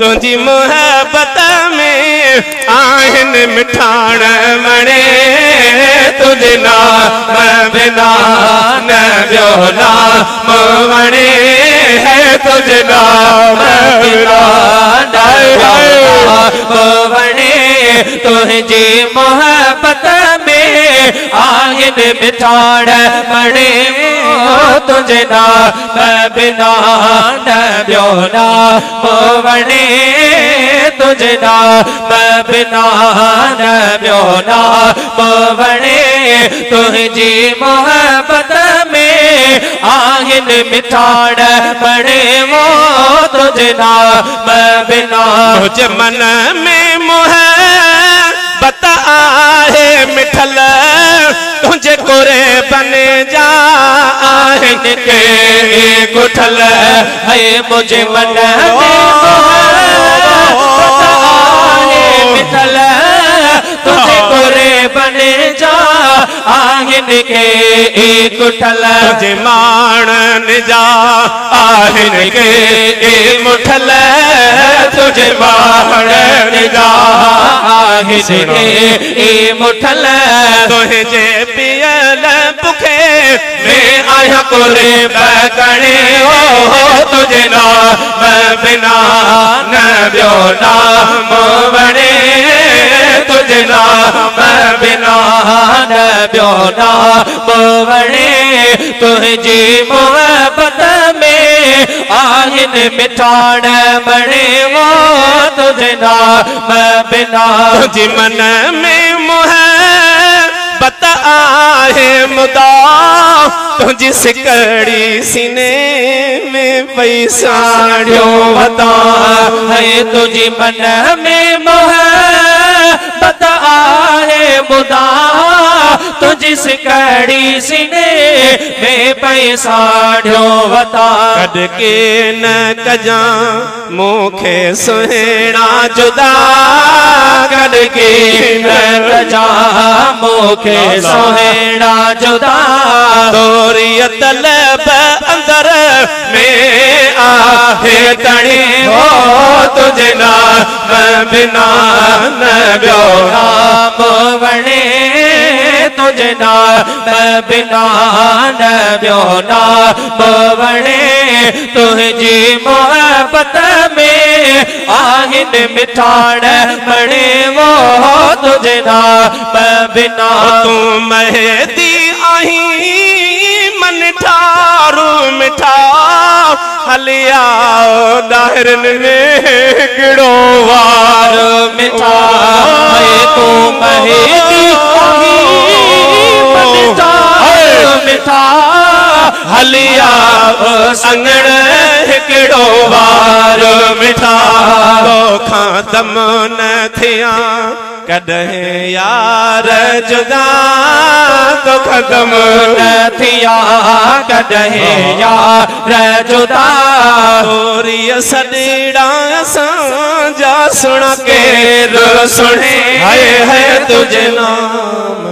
तुझी मोहब्बत में आहिन मिठाण मणे तुझे नाम बिना न ॿियो नाम वणे है तुझे नाम बिना वणे तुझी मोहब्बत में आहिन मिठाण मणे तुझे नाम बिना न ॿियो नाम वणे तुझे नाम बिना न ॿियो नाम वणे तुझी मोहब्बत में आहिन मिठाण मणे वो तुझे नाम बिना मुझे मन में मोहब्बत आहे मिठल तुझे कोरे बने जा आहिन के गुठल है मुझे मन में मिठल तुझे कोरे बने जा आहिन के गुठल तुझे माणन जा आहिन के मुठल तुझे माणन जा आहिन के मुठल तुझे पियल बुखे में आया कोरे बकणे हो तुझे नाम बिना न ॿियो नाम वणे तुझे नाम बिना न ॿियो नाम वणे तुझी मोहब्बत में आहिन मिठाण मणे वो तुझे नाम बिना तुझे मन में मोहब्बत आहे मुदा तुझी सिकड़ी सीने में पैसाड़ियो बता है तुझी मन में मोहब्बत आहे मुदा तुझी सिकड़ी सीने में पैसाड़ियो बता कद के न कजा मुखे सुहेड़ा जुदा कद के न कजा मुखे सुहेड़ा जुदा तोरी तलब अंदर में आहे तणी हो तुझे नाम बिना न ॿियो नाम वणे तुझे नाम बिना न ॿियो नाम वणे तुझी मोहब्बत में आहिन मिठाण मणे वो तुझे नाम बिना तू महदी आही मन ठारू मिठा हलिया दाहिरन में गिड़ो वार मिठा तू महदी मन ठारू मिठा हलिया संगण हिकड़ो वार मिठा खातम न थिया कदे यार जुदा तो खत्म न थिया कदे यार जुदा होरी सदीड़ा जा सुन के सुने है तुझे नाम